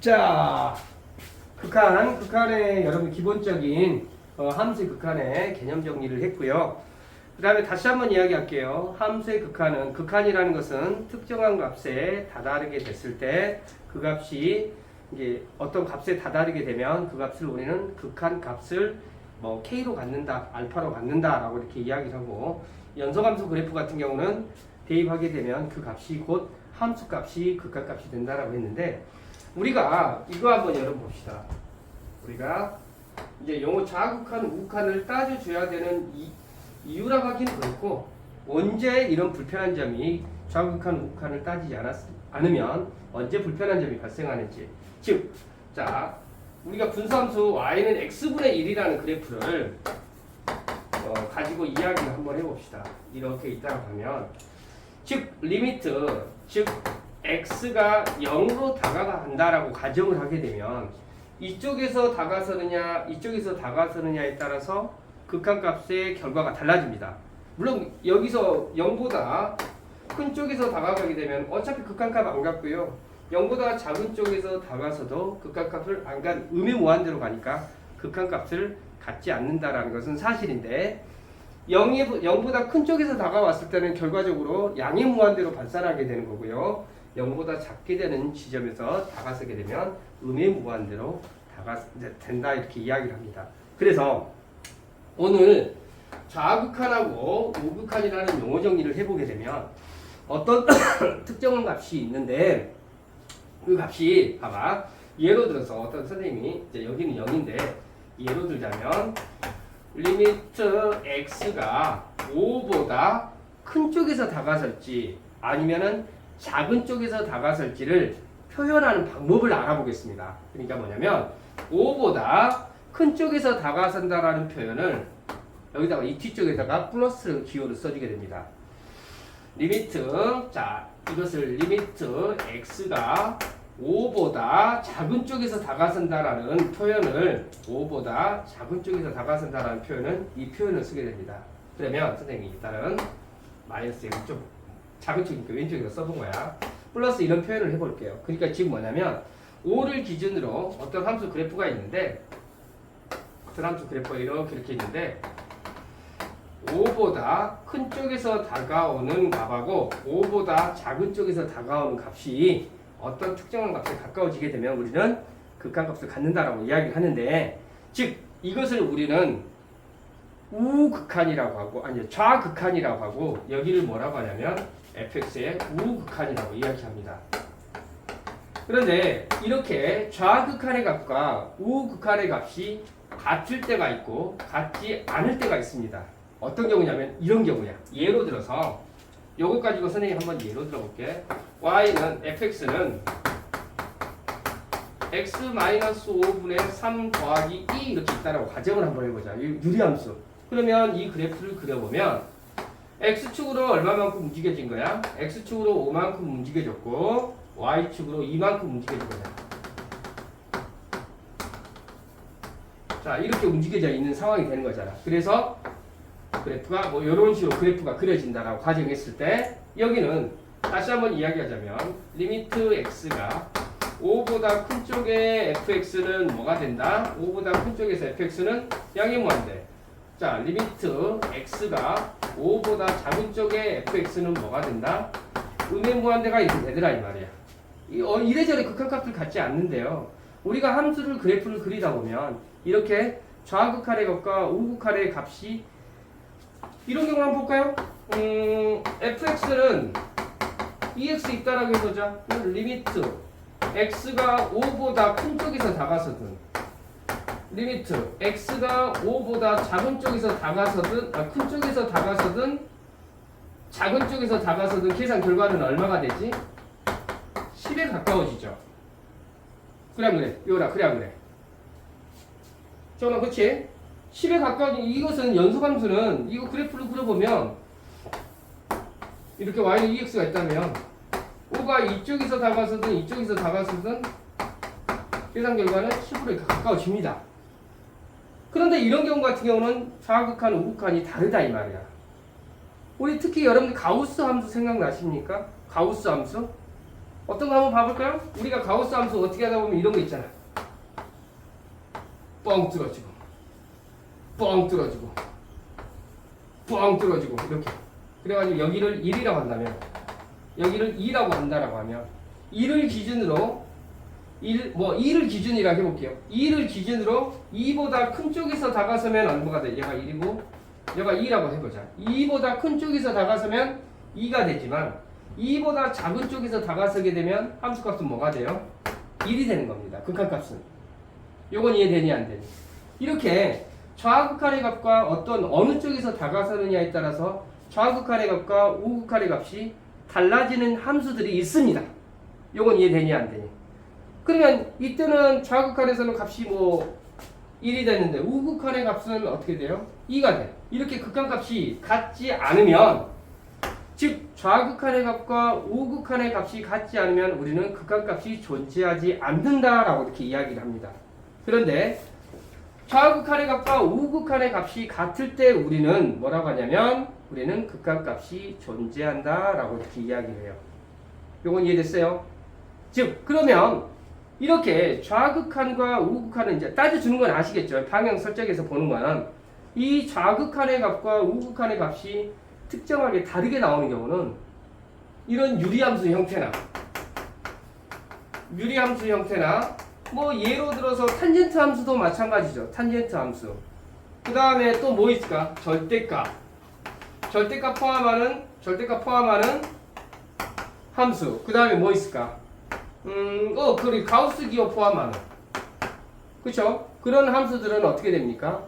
자, 극한의 여러분 기본적인 함수의 극한의 개념 정리를 했고요. 그 다음에 다시 한번 이야기할게요. 함수의 극한이라는 것은 특정한 값에 다다르게 됐을 때 그 값이 이제 어떤 값에 다다르게 되면 그 값을 우리는 극한 값을 뭐 K로 갖는다, 알파로 갖는다 라고 이렇게 이야기를 하고, 연소함수 그래프 같은 경우는 대입하게 되면 그 값이 곧 함수 값이 극한 값이 된다라고 했는데, 우리가 이거 한번 열어봅시다. 우리가 이제 용어 좌극한, 우극한을 따져줘야 되는 이유라고 하기는 그렇고, 언제 이런 불편한 점이 좌극한, 우극한을 따지지 않으면 언제 불편한 점이 발생하는지. 즉, 자, 우리가 분수함수 y는 x분의 1이라는 그래프를 가지고 이야기를 한번 해봅시다. 이렇게 있다고 하면, 즉 리미트, 즉 x가 0으로 다가간다라고 가정을 하게 되면 이쪽에서 다가서느냐 이쪽에서 다가서느냐에 따라서 극한값의 결과가 달라집니다. 물론 여기서 0보다 큰 쪽에서 다가가게 되면 어차피 극한값 안 갖고요, 0보다 작은 쪽에서 다가서도 극한값을 안 간 음의 무한대로 가니까 극한값을 갖지 않는다라는 것은 사실인데, 0보다 큰 쪽에서 다가왔을 때는 결과적으로 양의 무한대로 발산하게 되는 거고요, 0보다 작게 되는 지점에서 다가서게 되면 음의 무한대로 된다, 이렇게 이야기를 합니다. 그래서 오늘 좌극한하고 우극한이라는 용어 정리를 해보게 되면 어떤 특정한 값이 있는데, 그 값이 봐봐, 예로 들어서 어떤 선생님이 이제 여기는 0인데 예로 들자면 리미트 x가 5보다 큰 쪽에서 다가설지 아니면은 작은 쪽에서 다가설지를 표현하는 방법을 알아보겠습니다. 그러니까 뭐냐면 5보다 큰 쪽에서 다가선다라는 표현을 여기다가 이 뒤쪽에다가 플러스 기호를 써주게 됩니다. 리미트, 자, 이것을 리미트 x가 5보다 작은 쪽에서 다가선다라는 표현을, 5보다 작은 쪽에서 다가선다라는 표현은 이 표현을 쓰게 됩니다. 그러면 선생님이 일단은 마이너스 좀 작은 쪽이니까 왼쪽에서 써본 거야. 플러스 이런 표현을 해볼게요. 그러니까 지금 뭐냐면 5를 기준으로 어떤 함수 그래프가 있는데, 어떤 함수 그래프가 이렇게 있는데 5보다 큰 쪽에서 다가오는 값하고 5보다 작은 쪽에서 다가오는 값이 어떤 특정한 값에 가까워지게 되면 우리는 극한값을 갖는다라고 이야기를 하는데, 즉 이것을 우리는 우극한이라고 하고, 아니 좌극한이라고 하고, 여기를 뭐라고 하냐면 fx의 우극한이라고 이야기합니다. 그런데 이렇게 좌극한의 값과 우극한의 값이 같을 때가 있고 같지 않을 때가 있습니다. 어떤 경우냐면 이런 경우야. 예로 들어서 요거 가지고 선생님 한번 예로 들어볼게. y는 fx는 x-5분의 3 더하기 2 이렇게 있다라고 가정을 한번 해보자. 유리함수. 그러면 이 그래프를 그려보면 x축으로 얼마만큼 움직여진 거야? x축으로 5만큼 움직여졌고 y축으로 2만큼 움직여진 거야. 자, 이렇게 움직여져 있는 상황이 되는 거잖아. 그래서 그래프가 뭐 이런 식으로 그래프가 그려진다라고 가정했을 때, 여기는 다시 한번 이야기하자면 리미트 x가 5보다 큰 쪽의 fx는 뭐가 된다? 5보다 큰 쪽에서 fx는 양의 무한대. 자, 리미트 x가 5보다 작은 쪽의 fx는 뭐가 된다? 음의 무한대가 이렇게 되더라 이 말이야. 이래저래 극한값을 갖지 않는데요, 우리가 함수를 그래프를 그리다 보면 이렇게 좌극한의 값과 우극한의 값이 이런 경우 한번 볼까요? fx는 ex 있다라고 해보자. 리미트 x가 5보다 큰 쪽에서 다가서든, 리미트 x가 5보다 작은 쪽에서 다가서든, 큰 쪽에서 다가서든 작은 쪽에서 다가서든 계산 결과는 얼마가 되지? 10에 가까워지죠. 그래 안 그래? 요라 그래 안 그래? 저는 그치? 10에 가까워진 이것은 연소함수는 이거 그래프를 그려보면 이렇게 y는 ex가 있다면 5가 이쪽에서 다가서든 이쪽에서 다가서든 계산 결과는 10으로 가까워집니다. 그런데 이런 경우 같은 경우는 좌극한, 우극한이 다르다 이 말이야. 우리 특히 여러분들 가우스 함수 생각나십니까? 가우스 함수? 어떤 거 한번 봐볼까요? 우리가 가우스 함수 어떻게 하다 보면 이런 거 있잖아. 뻥 뚫어지고, 뻥 뚫어지고, 뻥 뚫어지고 이렇게. 그래가지고 여기를 1이라고 한다면, 여기를 2라고 한다라고 하면 2를 기준으로 2를 기준이라고 해볼게요. 2를 기준으로 2보다 큰 쪽에서 다가서면 얼마가 돼? 얘가 1이고 얘가 2라고 해보자. 2보다 큰 쪽에서 다가서면 2가 되지만 2보다 작은 쪽에서 다가서게 되면 함수값은 뭐가 돼요? 1이 되는 겁니다. 극한값은. 요건 이해되니 안 되니? 이렇게 좌극한의 값과 어느 쪽에서 다가서느냐에 따라서 좌극한의 값과 우극한의 값이 달라지는 함수들이 있습니다. 요건 이해되니 안 되니? 그러면 이때는 좌극한에서는 값이 1이 되는데 우극한의 값은 어떻게 돼요? 2가 돼. 이렇게 극한값이 같지 않으면, 즉 좌극한의 값과 우극한의 값이 같지 않으면 우리는 극한값이 존재하지 않는다라고 이렇게 이야기를 합니다. 그런데 좌극한의 값과 우극한의 값이 같을 때 우리는 뭐라고 하냐면 우리는 극한값이 존재한다라고 이렇게 이야기를 해요. 요건 이해됐어요? 즉 그러면 이렇게 좌극한과 우극한은 이제 따져주는 건 아시겠죠? 방향 설정에서 보는 거는 이 좌극한의 값과 우극한의 값이 특정하게 다르게 나오는 경우는 이런 유리함수 형태나 예로 들어서 탄젠트 함수도 마찬가지죠. 탄젠트 함수. 그 다음에 또 뭐 있을까? 절대값 포함하는 함수. 그 다음에 뭐 있을까? 그리고 가우스 기호 포함하는. 그쵸? 그런 함수들은 어떻게 됩니까?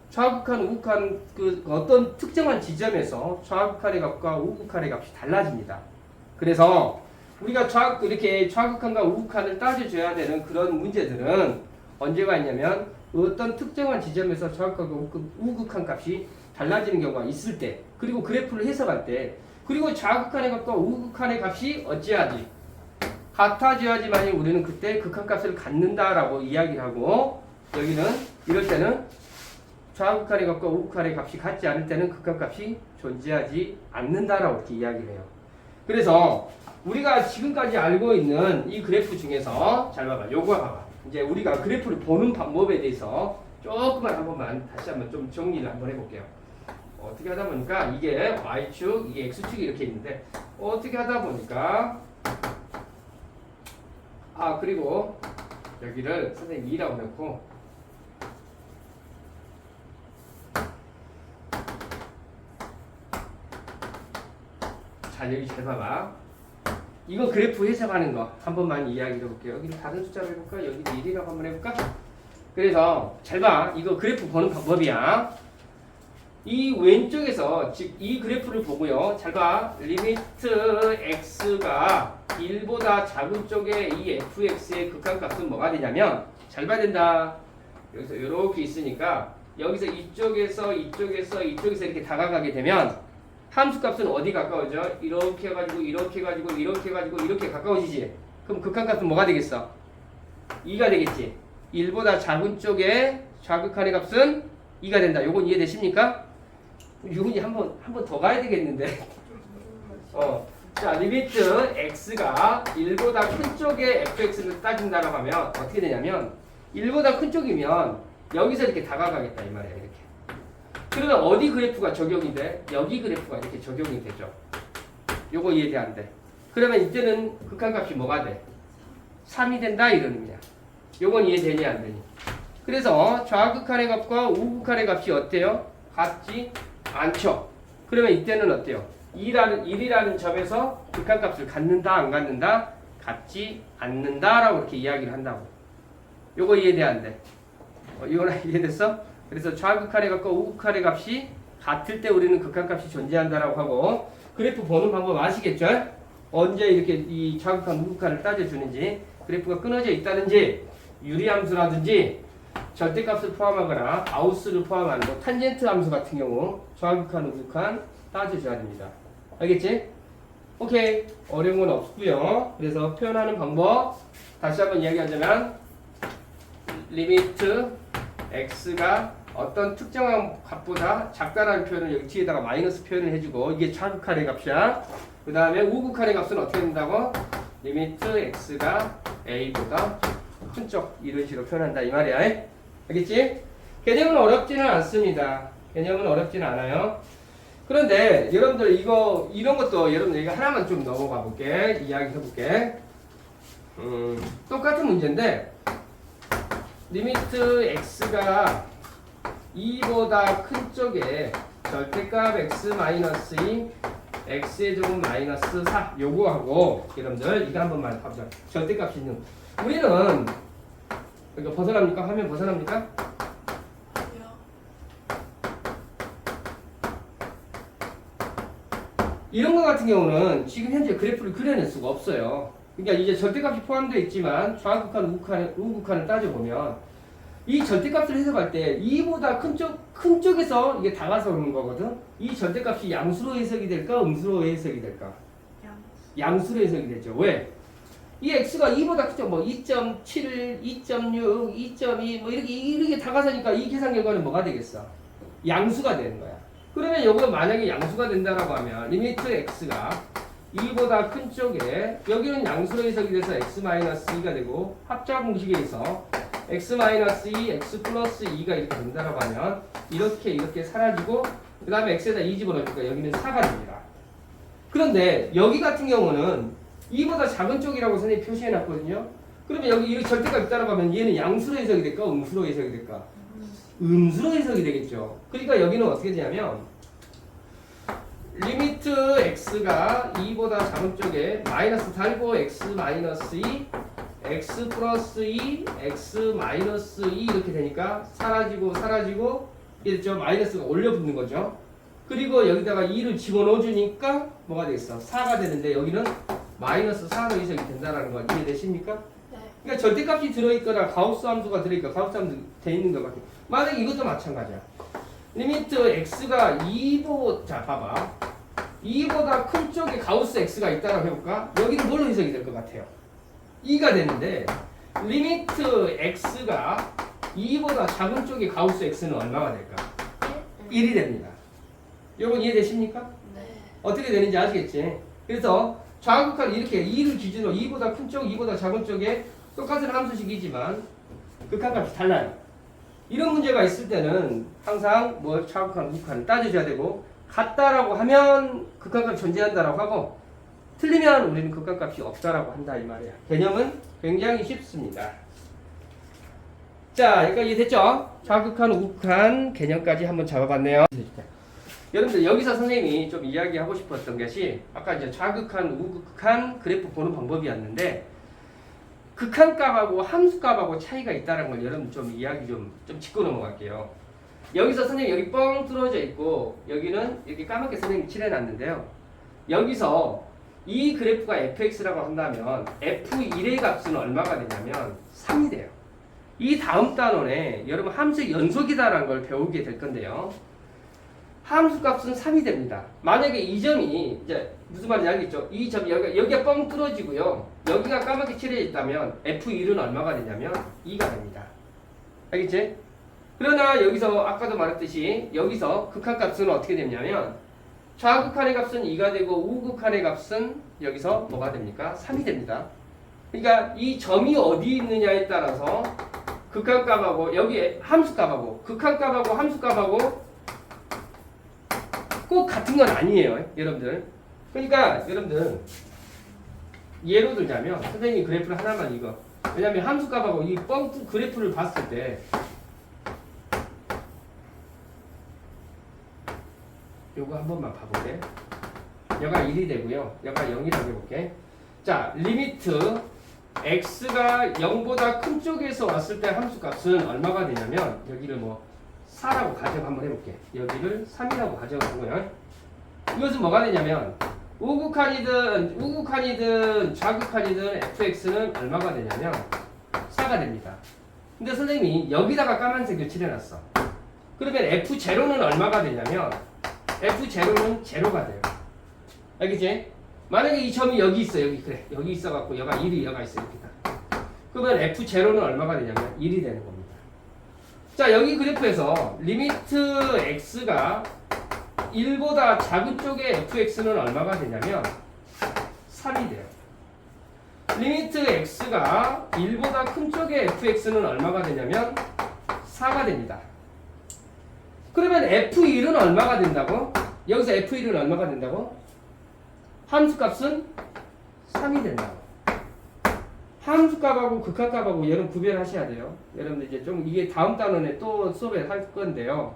좌극한, 우극한 어떤 특정한 지점에서 좌극한의 값과 우극한의 값이 달라집니다. 그래서 우리가 이렇게 좌극한과 우극한을 따져줘야 되는 그런 문제들은 언제가 있냐면 어떤 특정한 지점에서 좌극한과 우극한 값이 달라지는 경우가 있을 때, 그리고 그래프를 해석할 때, 그리고 좌극한의 값과 우극한의 값이 어찌하지? 같아져야지만이 우리는 그때 극한값을 갖는다라고 이야기를 하고, 여기는 이럴 때는 좌극한의 값과 우극한의 값이 같지 않을 때는 극한값이 존재하지 않는다라고 이렇게 이야기를 해요. 그래서 우리가 지금까지 알고 있는 이 그래프 중에서 잘 봐봐. 요거 봐봐. 이제 우리가 그래프를 보는 방법에 대해서 조금만 다시 한번 좀 정리를 한번 해볼게요. 어떻게 하다 보니까 이게 Y축, 이게 X축이 이렇게 있는데 어떻게 하다 보니까 그리고 여기를 선생님 2라고 넣고 자 여기 잘 봐봐. 이거 그래프 해석하는 거 한 번만 이야기해 볼게요. 여기 다른 숫자로 해볼까? 여기 1이라고 한번 해볼까? 그래서 잘 봐. 이거 그래프 보는 방법이야. 이 왼쪽에서 즉 이 그래프를 보고요. 잘 봐. 리미트 x가 1보다 작은 쪽에 이 fx의 극한값은 뭐가 되냐면 잘 봐야 된다. 여기서 이렇게 있으니까 여기서 이쪽에서 이렇게 다가가게 되면 함수값은 어디 가까워져? 이렇게 해가지고 이렇게 가까워지지. 그럼 극한값은 뭐가 되겠어? 2가 되겠지. 1보다 작은 쪽에 좌극한의 값은 2가 된다. 요건 이해되십니까? 유훈이 한 번 더 가야 되겠는데. 자, 리미트 x가 1보다 큰 쪽에 fx를 따진다라고 하면 어떻게 되냐면 1보다 큰 쪽이면 여기서 이렇게 다가가겠다 이 말이야. 이렇게. 그러면 어디 그래프가 적용이 돼? 여기 그래프가 이렇게 적용이 되죠. 요거 이해돼 안 돼? 그러면 이때는 극한값이 뭐가 돼? 3이 된다 이런 의미야. 요건 이해되니 안 되니? 그래서 좌극한의 값과 우극한의 값이 어때요? 같지 않죠. 그러면 이때는 어때요? 1이라는 점에서 극한값을 갖는다 안 갖는다? 갖지 않는다라고 이렇게 이야기를 한다고. 요거 이해돼 안 돼? 이거는 이해됐어? 그래서 좌극한의 값과 우극한의 값이 같을 때 우리는 극한값이 존재한다라고 하고, 그래프 보는 방법 아시겠죠? 언제 이렇게 이 좌극한 우극한을 따져주는지, 그래프가 끊어져 있다든지 유리함수라든지 절대값을 포함하거나 아우스를 포함하는 탄젠트 함수 같은 경우 좌극한 우극한 따져줘야 됩니다. 알겠지? 오케이. 어려운 건 없고요. 그래서 표현하는 방법 다시 한번 이야기하자면 리미트 x가 어떤 특정한 값보다 작다라는 표현을 여기 뒤에다가 마이너스 표현을 해주고, 이게 좌극한의 값이야. 그 다음에 우극한의 값은 어떻게 된다고? 리미트 x가 a보다 큰 쪽 이런 식으로 표현한다 이 말이야. 알겠지? 개념은 어렵지는 않습니다. 개념은 어렵지는 않아요. 그런데 여러분들 이런 것도 여러분들 이거 하나만 좀 넘어가 볼게. 이야기 해볼게. 똑같은 문제인데 리미트 x가 2보다 큰 쪽에 절대값 x-2 x의 제곱 마이너스 4 요거하고 여러분들 이거 한 번만 봐보자. 절대값이 있는 우리는 이거 벗어납니까? 화면 벗어납니까? 이런 거 같은 경우는 지금 현재 그래프를 그려낼 수가 없어요. 그러니까 이제 절대값이 포함되어 있지만 좌극한, 우극한을 따져보면 이 절대값을 해석할 때 2보다 큰 쪽에서 이게 다가서 오는 거거든. 이 절대값이 양수로 해석이 될까? 음수로 해석이 될까? 양수로 해석이 되죠. 왜? 이 x가 2보다 크죠. 뭐 2.7, 2.6, 2.2 뭐 이렇게 다가서니까 이 계산 결과는 뭐가 되겠어? 양수가 되는 거야. 그러면 이거 만약에 양수가 된다라고 하면 리미트 x가 2보다 큰 쪽에 여기는 양수로 해석이 돼서 x-2가 되고 합자 공식에 있어 x-2, x 플러스 2가 이렇게 된다라고 하면 이렇게 사라지고 그 다음에 x에다 2 집어넣으니까 여기는 4가 됩니다. 그런데 여기 같은 경우는 2보다 작은 쪽이라고 선생님이 표시해 놨거든요. 그러면 여기 이 절대값 있다라고 하면 얘는 양수로 해석이 될까? 음수로 해석이 될까? 음수로 해석이 되겠죠. 그러니까 여기는 어떻게 되냐면 리미트 x가 2보다 작은 쪽에 마이너스 달고 x-2 x 플러스 2 x 마이너스 2 이렇게 되니까 사라지고 이랬죠. 마이너스가 올려 붙는 거죠. 그리고 여기다가 2를 집어넣어 주니까 뭐가 되겠어? 4가 되는데 여기는 마이너스 4로 해석이 된다는 거 이해되십니까? 네. 그러니까 절대값이 들어있거나 가우스 함수가 들어있거나 가우스 함수 돼 있는 것밖에. 만약에 이것도 마찬가지야. 리미트 x가 2자 봐봐. 2보다 큰 쪽에 가우스 x가 있다라고 해볼까? 여기는 뭘로 해석이 될 것 같아요? 2가 되는데 리미트 x가 2보다 작은 쪽에 가우스 x는 얼마가 될까? 1이 됩니다. 여러분 이해되십니까? 네. 어떻게 되는지 아시겠지? 그래서 좌극한 이렇게 2를 기준으로 2보다 큰 쪽, 2보다 작은 쪽에 똑같은 함수식이지만 극한값이 달라요. 이런 문제가 있을 때는 항상 뭐 좌극한, 우극한을 따져줘야 되고 같다라고 하면 극한값이 존재한다라고 하고 틀리면 우리는 극한값이 없다라고 한다 이 말이야. 개념은 굉장히 쉽습니다. 자, 그러니까 이해됐죠? 좌극한, 우극한 개념까지 한번 잡아봤네요. 여러분들 여기서 선생님이 좀 이야기하고 싶었던 것이 아까 이제 좌극한, 우극한 그래프 보는 방법이었는데 극한값하고 함수값하고 차이가 있다는 걸 여러분 좀 이야기 좀 짚고 넘어갈게요. 여기서 선생님 여기 뻥 뚫어져 있고 여기는 이렇게 까맣게 선생님이 칠해놨는데요. 여기서 이 그래프가 fx라고 한다면 f1의 값은 얼마가 되냐면 3이 돼요. 이 다음 단원에 여러분 함수의 연속이다라는 걸 배우게 될 건데요. 함수 값은 3이 됩니다. 만약에 이 점이 이제 무슨 말인지 알겠죠? 이 점이 여기가 뻥 뚫어지고요. 여기가 까맣게 칠해져 있다면 f1은 얼마가 되냐면 2가 됩니다. 알겠지? 그러나 여기서 아까도 말했듯이 여기서 극한값은 어떻게 되냐면 좌극한의 값은 2가 되고 우극한의 값은 여기서 뭐가 됩니까? 3이 됩니다. 그러니까 이 점이 어디 있느냐에 따라서 극한값하고 여기 함수값하고 극한값하고 함수값하고 꼭 같은 건 아니에요, 여러분들. 그러니까 여러분들 예로 들자면 선생님이 그래프를 하나만 이거 왜냐면 함수값하고 이 뻥 그래프를 봤을 때 요거 한 번만 봐볼게. 여가 1이 되고요. 여가 0이라고 해볼게. 자, 리미트 x가 0보다 큰 쪽에서 왔을 때 함수값은 얼마가 되냐면 여기를 뭐 4라고 가정 한번 해볼게. 여기를 3이라고 가정하고요. 이것은 뭐가 되냐면 우극한이든 좌극한이든 fx는 얼마가 되냐면 4가 됩니다. 근데 선생님이 여기다가 까만색을 칠해놨어. 그러면 f0는 얼마가 되냐면 f0는 0가 돼요. 알겠지? 만약에 이 점이 여기 있어. 여기 그래. 여기 있어갖고 여가 1이 여가 있어. 이렇게 다. 그러면 f0는 얼마가 되냐면 1이 되는 겁니다. 자, 여기 그래프에서 리미트 x가 1보다 작은 쪽에 fx는 얼마가 되냐면 3이 돼요. 리미트 x가 1보다 큰 쪽에 fx는 얼마가 되냐면 4가 됩니다. 그러면 f1은 얼마가 된다고? 여기서 f1은 얼마가 된다고? 함수값은 3이 된다고. 함수값하고 극한값하고 여러분 구별하셔야 돼요. 여러분들 이제 좀 이게 다음 단원에 또 수업에 할 건데요.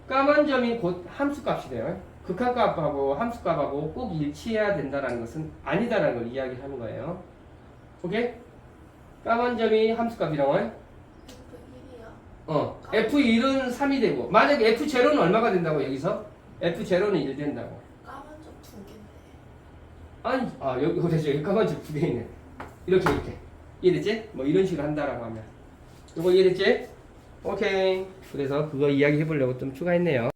까만 점이 곧 함수값이래요. 극한값하고 함수값하고 꼭 일치해야 된다는 것은 아니다라는 걸 이야기하는 거예요. 오케이? 까만 점이 함수값이라고 해? F1은 3이 되고 만약에 F0는 얼마가 된다고 여기서? F0는 1 된다고. 까만 점 2개인데. 아니, 여기 그래서 여기 까만 점 2개 있네. 이렇게. 이해됐지? 뭐 이런 식으로 한다라고 하면. 이거 이해됐지? 오케이. 그래서 그거 이야기 해보려고 좀 추가했네요.